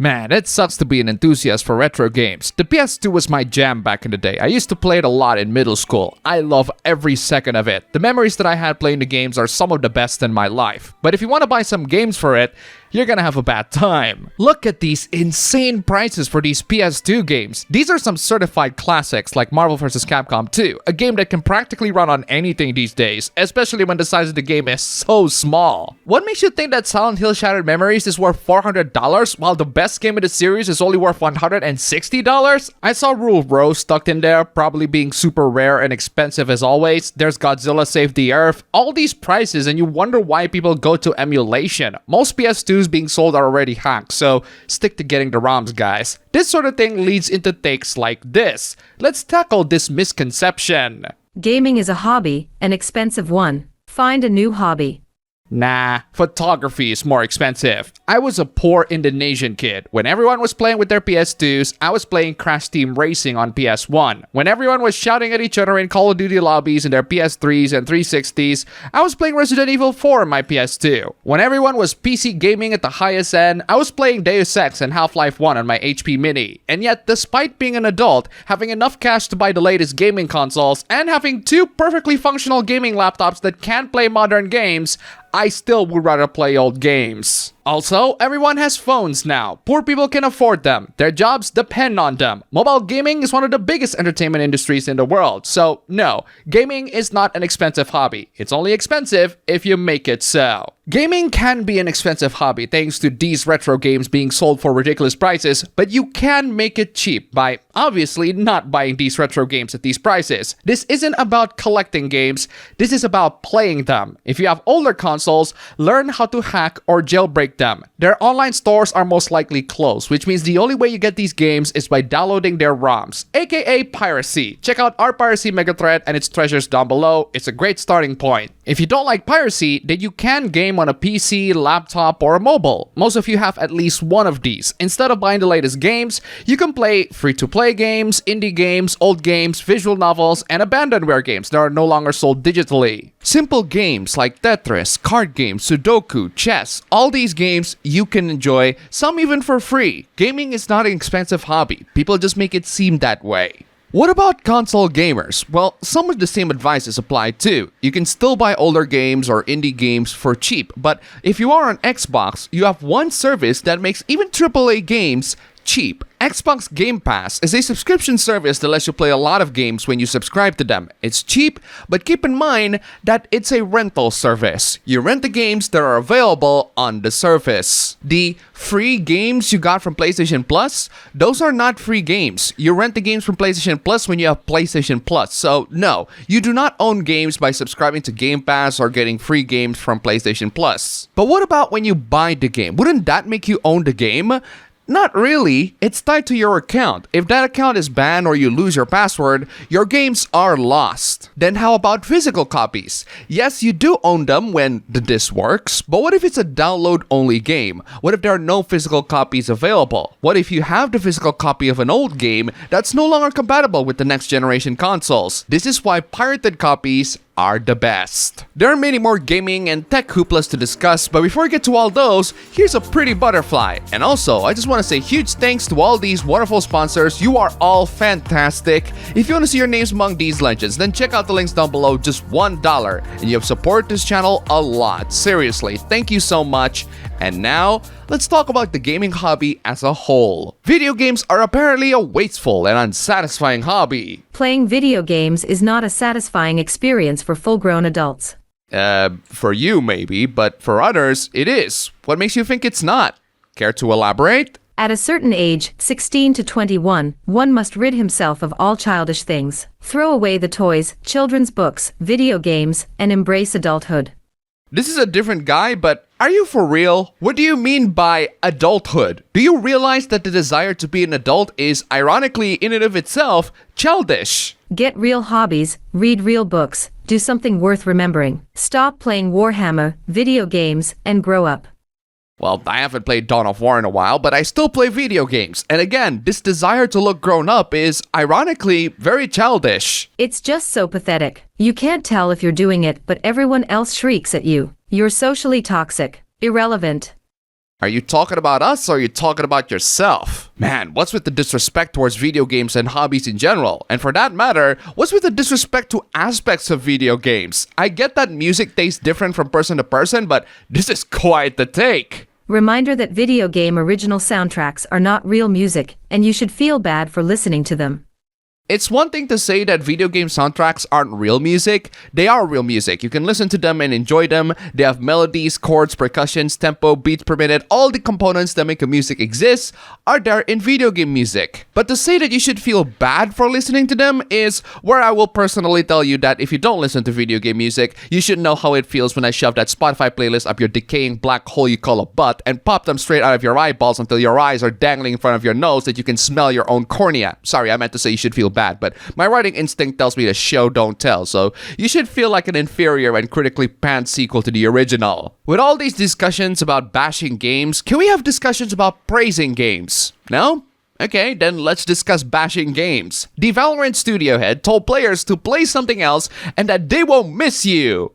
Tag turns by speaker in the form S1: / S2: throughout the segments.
S1: Man, it sucks to be an enthusiast for retro games. The PS2 was my jam back in the day. I used to play it a lot in middle school. I love every second of it. The memories that I had playing the games are some of the best in my life. But if you want to buy some games for it, you're gonna have a bad time. Look at these insane prices for these PS2 games. These are some certified classics like Marvel vs. Capcom 2, a game that can practically run on anything these days, especially when the size of the game is so small. What makes you think that Silent Hill Shattered Memories is worth $400 while the best game in the series is only worth $160? I saw Rule of Rose tucked in there, probably being super rare and expensive as always. There's Godzilla Save the Earth, all these prices, and you wonder why people go to emulation. Most PS2s being sold are already hacked, so stick to getting the ROMs, guys. This sort of thing leads into takes like this. Let's tackle this misconception.
S2: Gaming is a hobby, an expensive one. Find a new hobby.
S1: Nah, photography is more expensive. I was a poor Indonesian kid. When everyone was playing with their PS2s, I was playing Crash Team Racing on PS1. When everyone was shouting at each other in Call of Duty lobbies in their PS3s and 360s, I was playing Resident Evil 4 on my PS2. When everyone was PC gaming at the highest end, I was playing Deus Ex and Half-Life 1 on my HP Mini. And yet, despite being an adult, having enough cash to buy the latest gaming consoles, and having two perfectly functional gaming laptops that can play modern games, I still would rather play old games. Also, everyone has phones now. Poor people can afford them. Their jobs depend on them. Mobile gaming is one of the biggest entertainment industries in the world. So, no, gaming is not an expensive hobby. It's only expensive if you make it so. Gaming can be an expensive hobby thanks to these retro games being sold for ridiculous prices, but you can make it cheap by obviously not buying these retro games at these prices. This isn't about collecting games, this is about playing them. If you have older consoles, learn how to hack or jailbreak them. Their online stores are most likely closed, which means the only way you get these games is by downloading their ROMs, aka piracy. Check out our piracy megathread and its treasures down below. It's a great starting point. If you don't like piracy, then you can game on a PC, laptop, or a mobile. Most of you have at least one of these. Instead of buying the latest games, you can play free-to-play games, indie games, old games, visual novels, and abandonware games that are no longer sold digitally. Simple games like Tetris, card games, Sudoku, chess, all these games you can enjoy, some even for free. Gaming is not an expensive hobby. People just make it seem that way. What about console gamers? Well, some of the same advice is applied too. You can still buy older games or indie games for cheap, but if you are on Xbox, you have one service that makes even AAA games cheap. Xbox Game Pass is a subscription service that lets you play a lot of games when you subscribe to them. It's cheap, but keep in mind that it's a rental service. You rent the games that are available on the service. The free games you got from PlayStation Plus, those are not free games. You rent the games from PlayStation Plus when you have PlayStation Plus. So no, you do not own games by subscribing to Game Pass or getting free games from PlayStation Plus. But what about when you buy the game? Wouldn't that make you own the game? Not really. It's tied to your account. If that account is banned or you lose your password, your games are lost. Then how about physical copies? Yes, you do own them when the disc works, but what if it's a download-only game? What if there are no physical copies available? What if you have the physical copy of an old game that's no longer compatible with the next generation consoles? This is why pirated copies are the best. There are many more gaming and tech hooplas to discuss, but before we get to all those, here's a pretty butterfly. And also, I just want to say huge thanks to all these wonderful sponsors. You are all fantastic. If you want to see your names among these legends, then check out the links down below, just $1. And you have supported this channel a lot. Seriously, thank you so much. And now, let's talk about the gaming hobby as a whole. Video games are apparently a wasteful and unsatisfying hobby.
S2: Playing video games is not a satisfying experience for full-grown adults.
S1: For you maybe, but for others, it is. What makes you think it's not? Care to elaborate?
S2: At a certain age, 16 to 21, one must rid himself of all childish things. Throw away the toys, children's books, video games, and embrace adulthood.
S1: This is a different guy, but are you for real? What do you mean by adulthood? Do you realize that the desire to be an adult is, ironically, in and of itself, childish?
S2: Get real hobbies, read real books, do something worth remembering. Stop playing Warhammer, video games, and grow up.
S1: Well, I haven't played Dawn of War in a while, but I still play video games. And again, this desire to look grown up is, ironically, very childish.
S2: It's just so pathetic. You can't tell if you're doing it, but everyone else shrieks at you. You're socially toxic, irrelevant.
S1: Are you talking about us or are you talking about yourself? Man, what's with the disrespect towards video games and hobbies in general? And for that matter, what's with the disrespect to aspects of video games? I get that music tastes different from person to person, but this is quite the take.
S2: Reminder that video game original soundtracks are not real music, and you should feel bad for listening to them.
S1: It's one thing to say that video game soundtracks aren't real music. They are real music. You can listen to them and enjoy them. They have melodies, chords, percussions, tempo, beats per minute. All the components that make a music exist are there in video game music. But to say that you should feel bad for listening to them is where I will personally tell you that if you don't listen to video game music, you should know how it feels when I shove that Spotify playlist up your decaying black hole you call a butt and pop them straight out of your eyeballs until your eyes are dangling in front of your nose that you can smell your own cornea. Sorry, I meant to say you should feel bad, but my writing instinct tells me to show, don't tell, so you should feel like an inferior and critically panned sequel to the original. With all these discussions about bashing games, can we have discussions about praising games? No? Okay, then let's discuss bashing games. The Valorant studio head told players to play something else and that they won't miss you.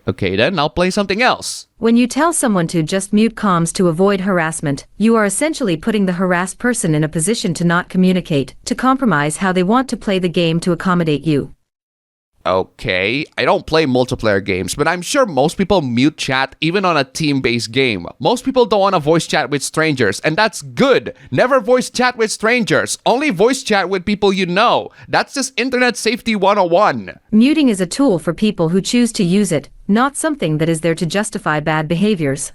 S1: Okay then, I'll play something else.
S2: When you tell someone to just mute comms to avoid harassment, you are essentially putting the harassed person in a position to not communicate, to compromise how they want to play the game to accommodate you.
S1: Okay, I don't play multiplayer games, but I'm sure most people mute chat even on a team-based game. Most people don't want to voice chat with strangers, and that's good. Never voice chat with strangers. Only voice chat with people you know. That's just Internet Safety 101.
S2: Muting is a tool for people who choose to use it, not something that is there to justify bad behaviors.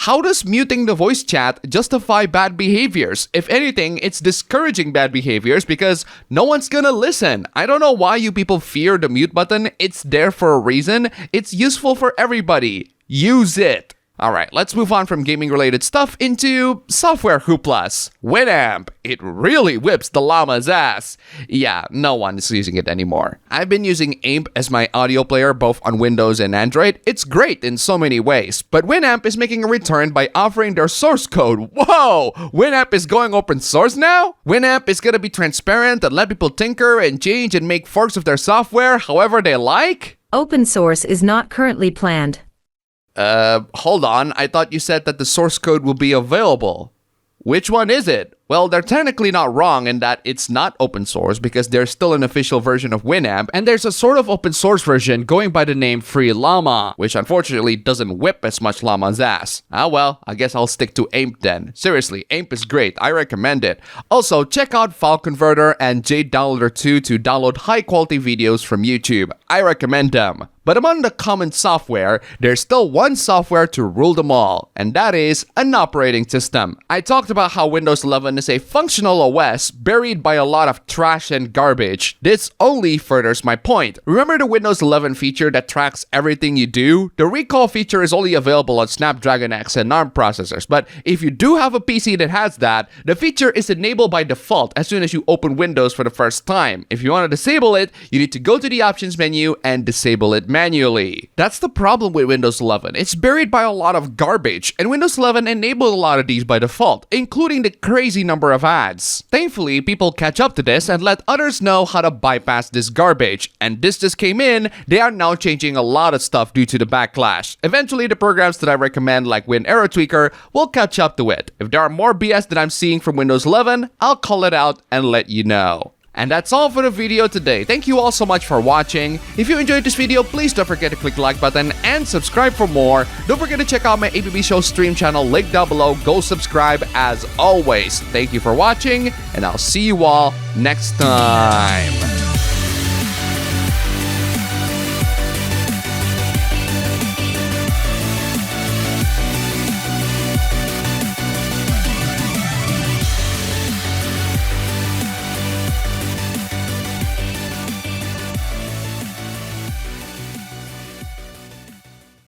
S1: How does muting the voice chat justify bad behaviors? If anything, it's discouraging bad behaviors because no one's gonna listen. I don't know why you people fear the mute button. It's there for a reason. It's useful for everybody. Use it. Alright, let's move on from gaming-related stuff into software hooplas. WinAMP. It really whips the llama's ass. Yeah, no one is using it anymore. I've been using AMP as my audio player both on Windows and Android. It's great in so many ways, but WinAMP is making a return by offering their source code. Whoa! WinAMP is going open source now? WinAMP is gonna be transparent and let people tinker and change and make forks of their software however they like?
S2: Open source is not currently planned.
S1: Hold on. I thought you said that the source code will be available. Which one is it? Well, they're technically not wrong in that it's not open source because there's still an official version of WinAMP, and there's a sort of open source version going by the name Free Llama, which unfortunately doesn't whip as much llama's ass. Ah well, I guess I'll stick to AMP then. Seriously, AMP is great. I recommend it. Also, check out File Converter and JDownloader 2 to download high-quality videos from YouTube. I recommend them. But among the common software, there's still one software to rule them all, and that is an operating system. I talked about how Windows 11 is a functional OS buried by a lot of trash and garbage. This only furthers my point. Remember the Windows 11 feature that tracks everything you do? The recall feature is only available on Snapdragon X and ARM processors, but if you do have a PC that has that, the feature is enabled by default as soon as you open Windows for the first time. If you want to disable it, you need to go to the options menu and disable it manually. That's the problem with Windows 11. It's buried by a lot of garbage, and Windows 11 enabled a lot of these by default, including the crazy number of ads. Thankfully, people catch up to this and let others know how to bypass this garbage, and this just came in. They are now changing a lot of stuff due to the backlash. Eventually, the programs that I recommend like WinArrowTweaker will catch up to it. If there are more BS that I'm seeing from Windows 11, I'll call it out and let you know. And that's all for the video today. Thank you all so much for watching. If you enjoyed this video, please don't forget to click the like button and subscribe for more. Don't forget to check out my APB Show stream channel, link down below. Go subscribe as always. Thank you for watching, and I'll see you all next time.